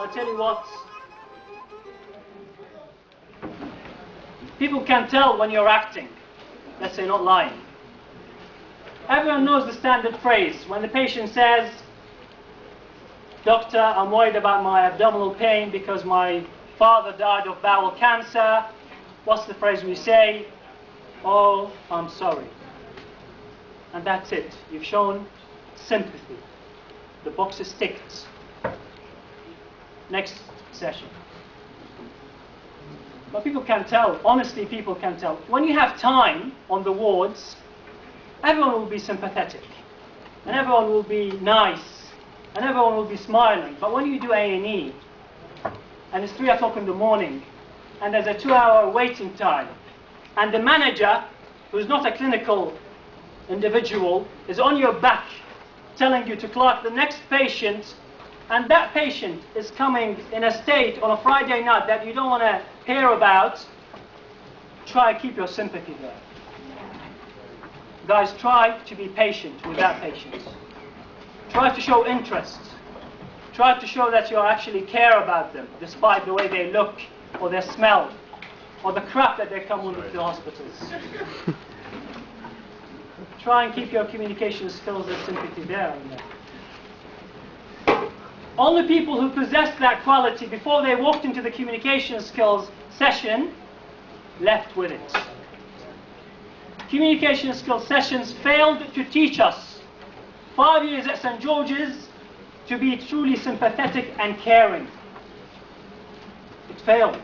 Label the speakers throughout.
Speaker 1: I'll tell you what. People can tell when you're acting. Let's say not lying. Everyone knows the standard phrase. When the patient says, "Doctor, I'm worried about my abdominal pain because my father died of bowel cancer," what's the phrase we say? "Oh, I'm sorry." And that's it. You've shown sympathy. The box is ticked. Next session. But people can tell, honestly people can tell. When you have time on the wards, everyone will be sympathetic. And everyone will be nice. And everyone will be smiling. But when you do A&E, and it's 3 o'clock in the morning, and there's a 2-hour waiting time, and the manager, who's not a clinical individual, is on your back, telling you to clock the next patient, and that patient is coming in a state on a Friday night that you don't want to hear about, try to keep your sympathy there. Guys, try to be patient with that patient. Try to show interest. Try to show that you actually care about them, despite the way they look, or their smell, or the crap that they come with to the hospitals. Try and keep your communication skills and sympathy there. Only people who possessed that quality before they walked into the communication skills session left with it. Communication skills sessions failed to teach us 5 years at St. George's to be truly sympathetic and caring. It failed.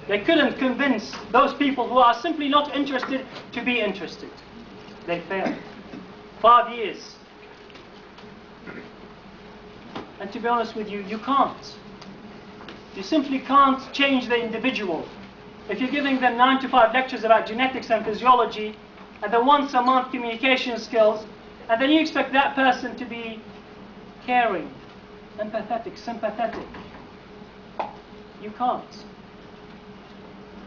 Speaker 1: They couldn't convince those people who are simply not interested to be interested. They failed. 5 years. And to be honest with you, you can't. You simply can't change the individual. If you're giving them 9 to 5 lectures about genetics and physiology, and then once a month communication skills, and then you expect that person to be caring, empathetic, sympathetic. You can't.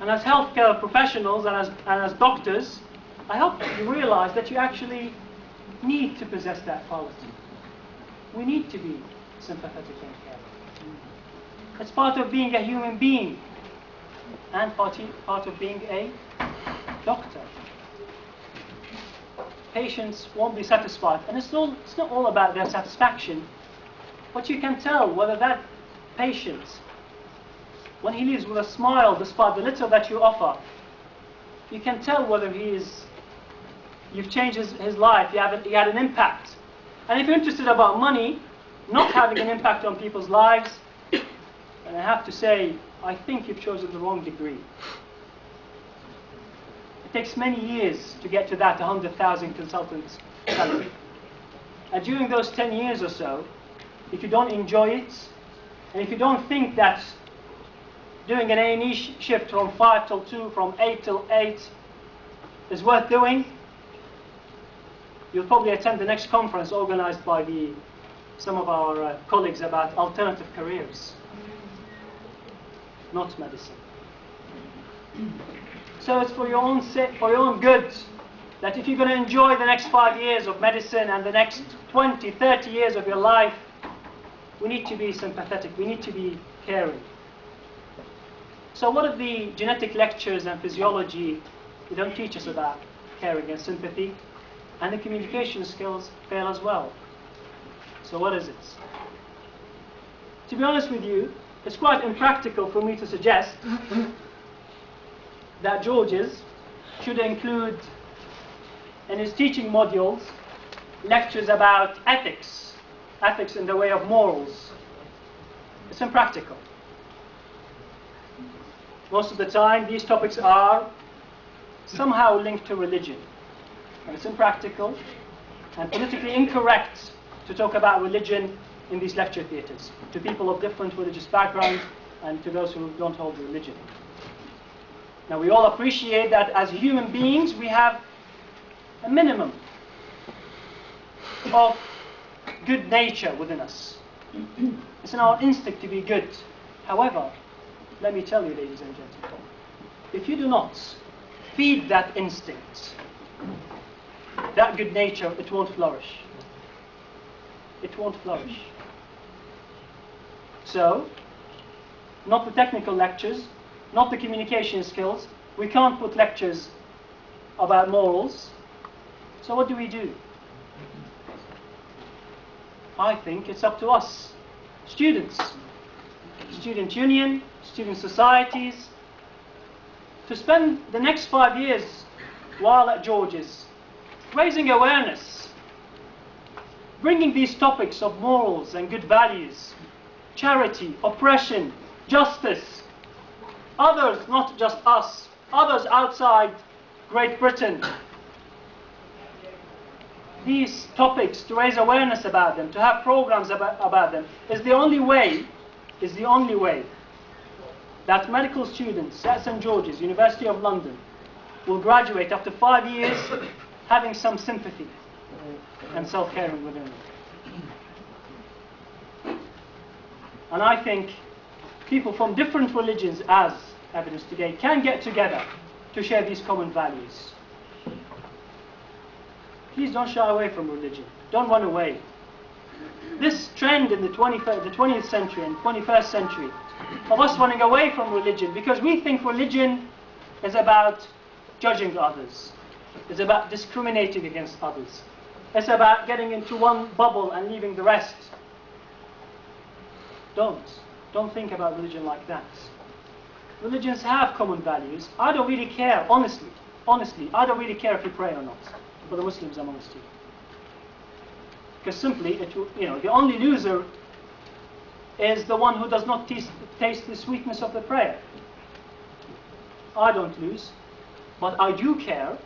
Speaker 1: And as healthcare professionals and as doctors, I hope you realize that you actually need to possess that quality. We need to be sympathetic and caring. It's part of being a human being and part of being a doctor. Patients won't be satisfied, and it's not all about their satisfaction, but you can tell whether that patient, when he leaves with a smile despite the little that you offer, you can tell whether you've changed his life, he had an impact. And if you're interested about money not having an impact on people's lives, then I have to say, I think you've chosen the wrong degree. It takes many years to get to that 100,000 consultants salary. And during those 10 years or so, if you don't enjoy it, and if you don't think that doing an A&E shift from 5 till 2, from 8 till 8 is worth doing, you'll probably attend the next conference organized by some of our colleagues about alternative careers, not medicine. So it's for your own good, that if you're going to enjoy the next 5 years of medicine and the next 20, 30 years of your life, we need to be sympathetic, we need to be caring. So what are the genetic lectures and physiology, they don't teach us about caring and sympathy, and the communication skills fail as well. So what is it? To be honest with you, it's quite impractical for me to suggest that George's should include in his teaching modules lectures about ethics in the way of morals. It's impractical. Most of the time, these topics are somehow linked to religion. And it's impractical and politically incorrect to talk about religion in these lecture theatres, to people of different religious backgrounds and to those who don't hold religion. Now, we all appreciate that as human beings, we have a minimum of good nature within us. It's in our instinct to be good. However, let me tell you, ladies and gentlemen, if you do not feed that instinct, that good nature, it won't flourish. It won't flourish. so, not the technical lectures, not the communication skills. We can't put lectures about morals. So what do? I think it's up to us, students, student union, student societies, to spend the next 5 years while at George's raising awareness, bringing these topics of morals and good values, charity, oppression, justice, others, not just us, others outside Great Britain. These topics, to raise awareness about them, to have programs about them, is the only way that medical students at St. George's, University of London, will graduate after 5 years having some sympathy and self-caring within them. And I think people from different religions, as evidenced today, can get together to share these common values. Please don't shy away from religion. Don't run away. This trend in the 20th century and 21st century of us running away from religion because we think religion is about judging others. It's about discriminating against others. It's about getting into one bubble and leaving the rest. Don't think about religion like that. Religions have common values. I don't really care, honestly, I don't really care if you pray or not for the Muslims amongst you. Because simply, the only loser is the one who does not taste the sweetness of the prayer. I don't lose, but I do care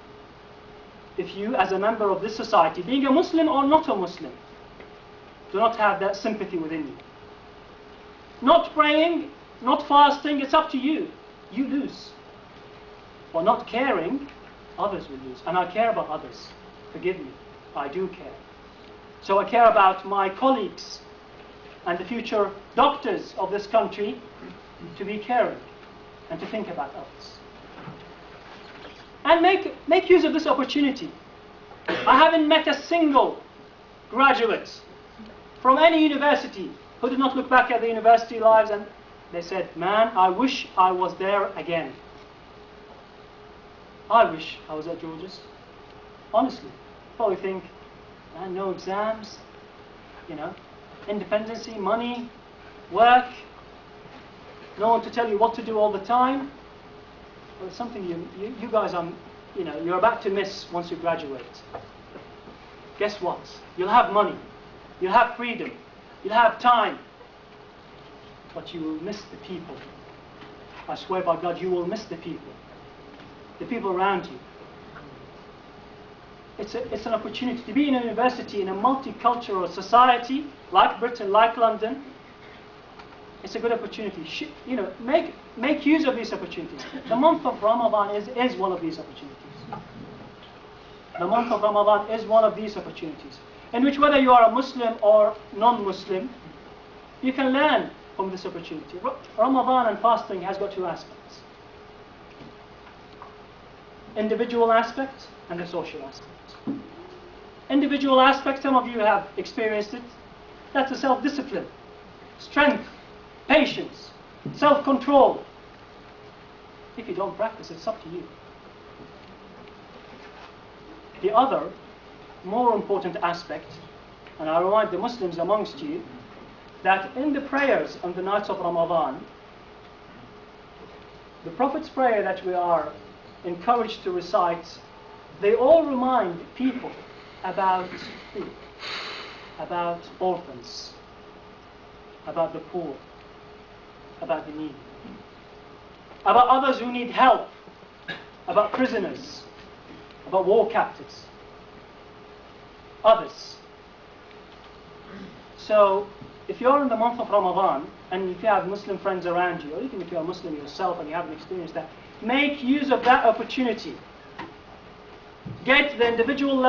Speaker 1: if you, as a member of this society, being a Muslim or not a Muslim, do not have that sympathy within you. Not praying, not fasting, it's up to you. You lose. Or not caring, others will lose. And I care about others. Forgive me. I do care. So I care about my colleagues and the future doctors of this country to be caring and to think about others. And make use of this opportunity. I haven't met a single graduate from any university who did not look back at their university lives and they said, man, I wish I was there again. I wish I was at George's. Honestly. Probably think, man, no exams, independency, money, work, no one to tell you what to do all the time. Well, it's something you guys are, you're about to miss once you graduate. Guess what? You'll have money, you'll have freedom, you'll have time, but you will miss the people. I swear by God, you will miss the people around you. It's an opportunity to be in a university in a multicultural society like Britain, like London. It's a good opportunity. Make use of these opportunities. The month of Ramadan is one of these opportunities. The month of Ramadan is one of these opportunities, in which whether you are a Muslim or non-Muslim, you can learn from this opportunity. Ramadan and fasting has got two aspects. Individual aspect and the social aspect. Individual aspect, some of you have experienced it. That's a self-discipline, strength, patience, self-control. If you don't practice, it's up to you. The other, more important aspect, and I remind the Muslims amongst you, that in the prayers on the nights of Ramadan, the Prophet's prayer that we are encouraged to recite, they all remind people about who? About orphans, about the poor, about the needy, about others who need help, about prisoners, about war captives, others. So, if you're in the month of Ramadan, and if you have Muslim friends around you, or even if you're a Muslim yourself and you haven't experienced that, make use of that opportunity. Get the individual level